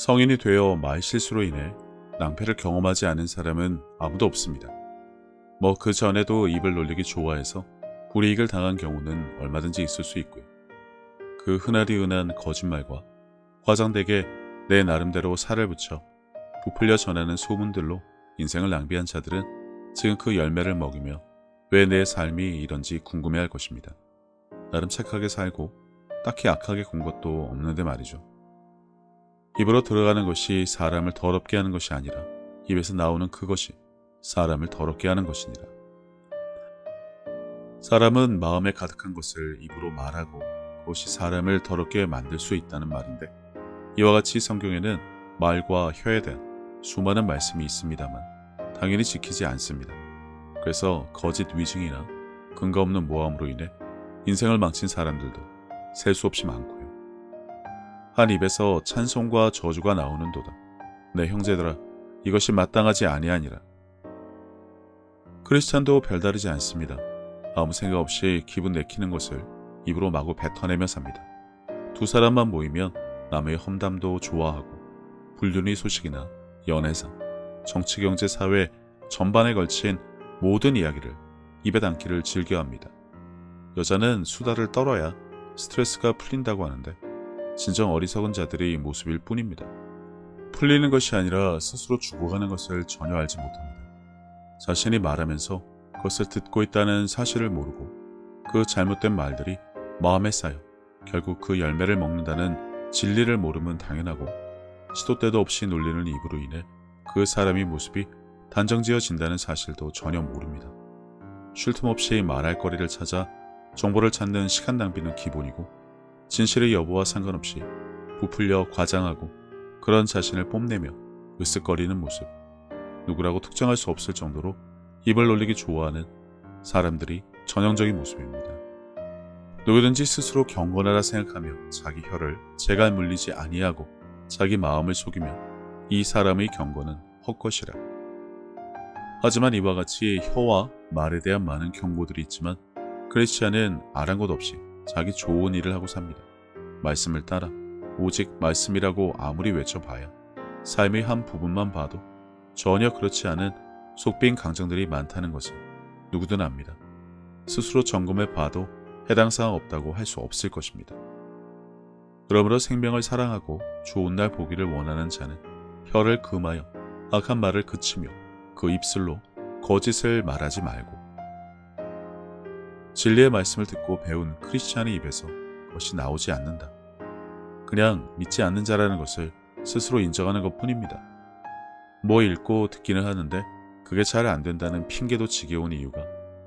성인이 되어 말실수로 인해 낭패를 경험하지 않은 사람은 아무도 없습니다. 그 전에도 입을 놀리기 좋아해서 불이익을 당한 경우는 얼마든지 있을 수 있고요. 그 흔하디 흔한 거짓말과 과장되게 내 나름대로 살을 붙여 부풀려 전하는 소문들로 인생을 낭비한 자들은 지금 그 열매를 먹으며 왜 내 삶이 이런지 궁금해할 것입니다. 나름 착하게 살고 딱히 악하게 군 것도 없는데 말이죠. 입으로 들어가는 것이 사람을 더럽게 하는 것이 아니라 입에서 나오는 그것이 사람을 더럽게 하는 것이니라. 사람은 마음에 가득한 것을 입으로 말하고 그것이 사람을 더럽게 만들 수 있다는 말인데, 이와 같이 성경에는 말과 혀에 대한 수많은 말씀이 있습니다만 당연히 지키지 않습니다. 그래서 거짓 위증이나 근거 없는 모함으로 인해 인생을 망친 사람들도 셀 수 없이 많고요. 한 입에서 찬송과 저주가 나오는도다. 내 형제들아, 이것이 마땅하지 아니하니라. 크리스찬도 별다르지 않습니다. 아무 생각 없이 기분 내키는 것을 입으로 마구 뱉어내며 삽니다. 두 사람만 모이면 남의 험담도 좋아하고 불륜의 소식이나 연애상, 정치, 경제, 사회 전반에 걸친 모든 이야기를 입에 담기를 즐겨합니다. 여자는 수다를 떨어야 스트레스가 풀린다고 하는데 진정 어리석은 자들의 모습일 뿐입니다. 풀리는 것이 아니라 스스로 죽어가는 것을 전혀 알지 못합니다. 자신이 말하면서 그것을 듣고 있다는 사실을 모르고 그 잘못된 말들이 마음에 쌓여 결국 그 열매를 먹는다는 진리를 모르면 당연하고, 시도 때도 없이 놀리는 입으로 인해 그 사람의 모습이 단정지어진다는 사실도 전혀 모릅니다. 쉴 틈 없이 말할 거리를 찾아 정보를 찾는 시간 낭비는 기본이고, 진실의 여부와 상관없이 부풀려 과장하고 그런 자신을 뽐내며 으쓱거리는 모습, 누구라고 특정할 수 없을 정도로 입을 놀리기 좋아하는 사람들이 전형적인 모습입니다. 누구든지 스스로 경건하다 생각하며 자기 혀를 제갈 물리지 아니하고 자기 마음을 속이면 이 사람의 경건은 헛것이라. 하지만 이와 같이 혀와 말에 대한 많은 경고들이 있지만 크리스찬은 아랑곳 없이 자기 좋은 일을 하고 삽니다. 말씀을 따라 오직 말씀이라고 아무리 외쳐봐야 삶의 한 부분만 봐도 전혀 그렇지 않은 속빈 강정들이 많다는 것을 누구든 압니다. 스스로 점검해 봐도 해당 사항 없다고 할 수 없을 것입니다. 그러므로 생명을 사랑하고 좋은 날 보기를 원하는 자는 혀를 금하여 악한 말을 그치며 그 입술로 거짓을 말하지 말고, 진리의 말씀을 듣고 배운 크리스찬의 입에서 그것이 나오지 않는다. 그냥 믿지 않는 자라는 것을 스스로 인정하는 것뿐입니다. 뭐 읽고 듣기는 하는데 그게 잘 안 된다는 핑계도 지겨운 이유가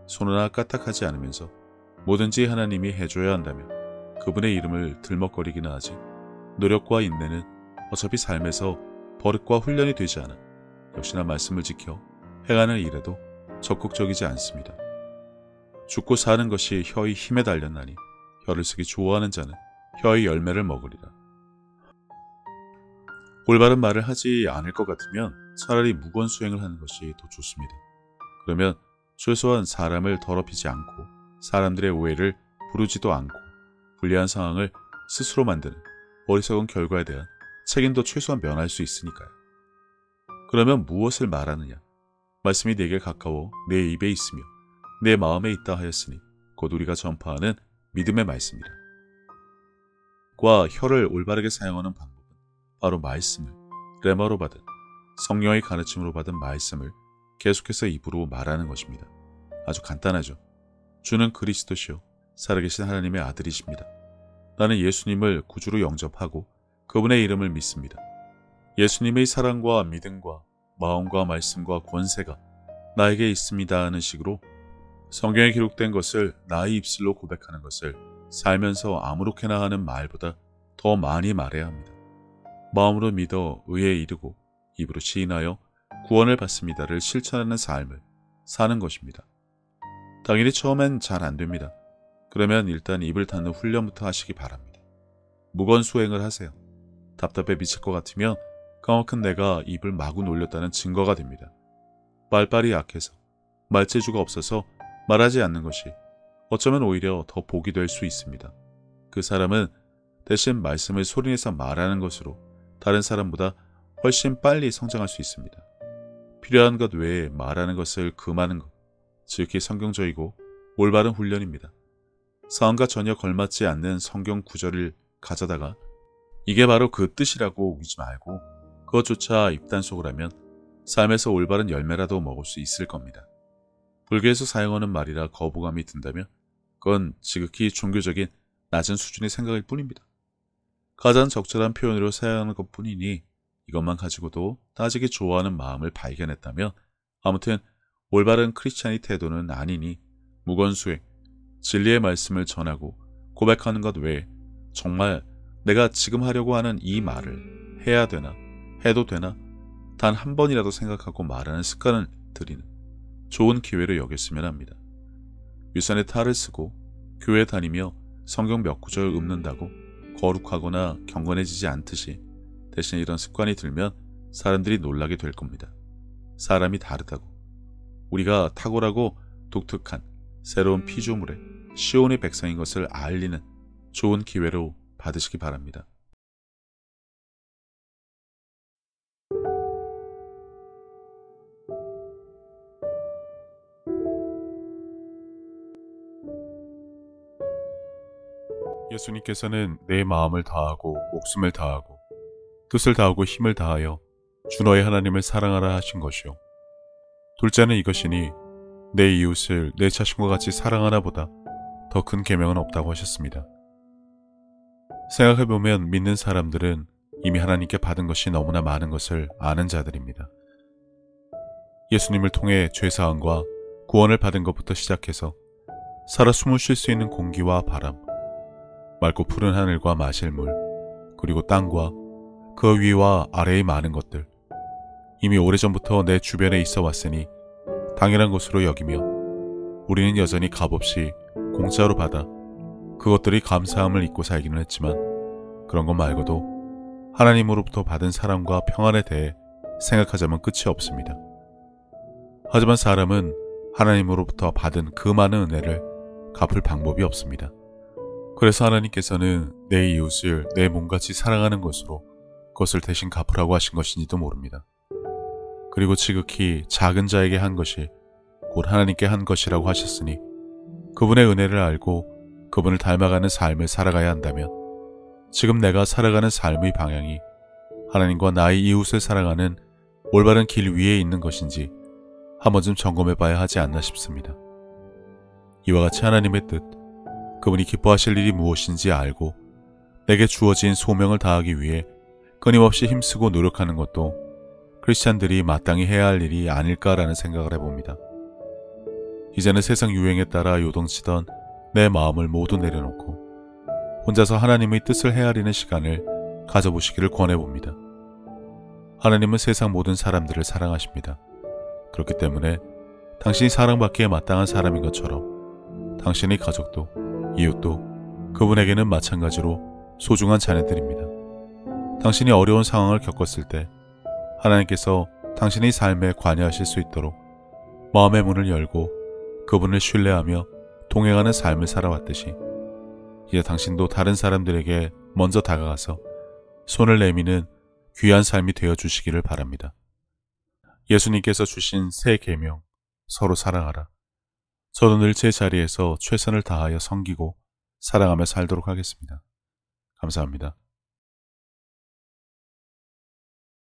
손 하나 까딱하지 않으면서 뭐든지 하나님이 해줘야 한다며 그분의 이름을 들먹거리기나 하지, 노력과 인내는 어차피 삶에서 버릇과 훈련이 되지 않아 역시나 말씀을 지켜 행하는 일에도 적극적이지 않습니다. 죽고 사는 것이 혀의 힘에 달렸나니 혀를 쓰기 좋아하는 자는 혀의 열매를 먹으리라. 올바른 말을 하지 않을 것 같으면 차라리 무건 수행을 하는 것이 더 좋습니다. 그러면 최소한 사람을 더럽히지 않고 사람들의 오해를 부르지도 않고 불리한 상황을 스스로 만드는 어리석은 결과에 대한 책임도 최소한 면할 수 있으니까요. 그러면 무엇을 말하느냐? 말씀이 내게 가까워 내 입에 있으며 내 마음에 있다 하였으니 곧 우리가 전파하는 믿음의 말씀이라. 과 혀를 올바르게 사용하는 방법은 바로 말씀을 레마로 받은 성령의 가르침으로 받은 말씀을 계속해서 입으로 말하는 것입니다. 아주 간단하죠. 주는 그리스도시요 살아계신 하나님의 아들이십니다. 나는 예수님을 구주로 영접하고 그분의 이름을 믿습니다. 예수님의 사랑과 믿음과 마음과 말씀과 권세가 나에게 있습니다 하는 식으로 성경에 기록된 것을 나의 입술로 고백하는 것을 살면서 아무렇게나 하는 말보다 더 많이 말해야 합니다. 마음으로 믿어 의에 이르고 입으로 시인하여 구원을 받습니다를 실천하는 삶을 사는 것입니다. 당연히 처음엔 잘 안됩니다. 그러면 일단 입을 닫는 훈련부터 하시기 바랍니다. 무건수행을 하세요. 답답해 미칠 것 같으면 그만큼 내가 입을 마구 놀렸다는 증거가 됩니다. 말빨이 약해서 말재주가 없어서 말하지 않는 것이 어쩌면 오히려 더 복이 될 수 있습니다. 그 사람은 대신 말씀을 소리내서 말하는 것으로 다른 사람보다 훨씬 빨리 성장할 수 있습니다. 필요한 것 외에 말하는 것을 금하는 것, 지극히 성경적이고 올바른 훈련입니다. 상황과 전혀 걸맞지 않는 성경 구절을 가져다가 이게 바로 그 뜻이라고 우기지 말고 그것조차 입단속을 하면 삶에서 올바른 열매라도 먹을 수 있을 겁니다. 불교에서 사용하는 말이라 거부감이 든다면 그건 지극히 종교적인 낮은 수준의 생각일 뿐입니다. 가장 적절한 표현으로 사용하는 것뿐이니 이것만 가지고도 따지기 좋아하는 마음을 발견했다면 아무튼 올바른 크리스찬의 태도는 아니니 무건수행, 진리의 말씀을 전하고 고백하는 것 외에 정말 내가 지금 하려고 하는 이 말을 해야 되나 해도 되나 단 한 번이라도 생각하고 말하는 습관을 들이는 좋은 기회로 여겼으면 합니다. 유산에 탈을 쓰고 교회 다니며 성경 몇 구절 읊는다고 거룩하거나 경건해지지 않듯이 대신 이런 습관이 들면 사람들이 놀라게 될 겁니다. 사람이 다르다고. 우리가 탁월하고 독특한 새로운 피조물의 시온의 백성인 것을 알리는 좋은 기회로 받으시기 바랍니다. 예수님께서는 내 마음을 다하고 목숨을 다하고 뜻을 다하고 힘을 다하여 주 너의 하나님을 사랑하라 하신 것이요. 둘째는 이것이니 내 이웃을 내 자신과 같이 사랑하나 보다 더 큰 계명은 없다고 하셨습니다. 생각해보면 믿는 사람들은 이미 하나님께 받은 것이 너무나 많은 것을 아는 자들입니다. 예수님을 통해 죄사함과 구원을 받은 것부터 시작해서 살아 숨을 쉴 수 있는 공기와 바람, 맑고 푸른 하늘과 마실 물, 그리고 땅과 그 위와 아래의 많은 것들, 이미 오래전부터 내 주변에 있어 왔으니 당연한 것으로 여기며 우리는 여전히 값없이 공짜로 받아 그것들이 감사함을 잊고 살기는 했지만 그런 것 말고도 하나님으로부터 받은 사랑과 평안에 대해 생각하자면 끝이 없습니다. 하지만 사람은 하나님으로부터 받은 그 많은 은혜를 갚을 방법이 없습니다. 그래서 하나님께서는 내 이웃을 내 몸같이 사랑하는 것으로 그것을 대신 갚으라고 하신 것인지도 모릅니다. 그리고 지극히 작은 자에게 한 것이 곧 하나님께 한 것이라고 하셨으니 그분의 은혜를 알고 그분을 닮아가는 삶을 살아가야 한다면 지금 내가 살아가는 삶의 방향이 하나님과 나의 이웃을 사랑하는 올바른 길 위에 있는 것인지 한 번쯤 점검해 봐야 하지 않나 싶습니다. 이와 같이 하나님의 뜻, 그분이 기뻐하실 일이 무엇인지 알고 내게 주어진 소명을 다하기 위해 끊임없이 힘쓰고 노력하는 것도 크리스찬들이 마땅히 해야 할 일이 아닐까라는 생각을 해봅니다. 이제는 세상 유행에 따라 요동치던 내 마음을 모두 내려놓고 혼자서 하나님의 뜻을 헤아리는 시간을 가져보시기를 권해봅니다. 하나님은 세상 모든 사람들을 사랑하십니다. 그렇기 때문에 당신이 사랑받기에 마땅한 사람인 것처럼 당신의 가족도 이웃도 그분에게는 마찬가지로 소중한 자녀들입니다. 당신이 어려운 상황을 겪었을 때 하나님께서 당신의 삶에 관여하실 수 있도록 마음의 문을 열고 그분을 신뢰하며 동행하는 삶을 살아왔듯이 이제 당신도 다른 사람들에게 먼저 다가가서 손을 내미는 귀한 삶이 되어주시기를 바랍니다. 예수님께서 주신 새 계명, 서로 사랑하라. 저도 늘 제 자리에서 최선을 다하여 섬기고 사랑하며 살도록 하겠습니다. 감사합니다.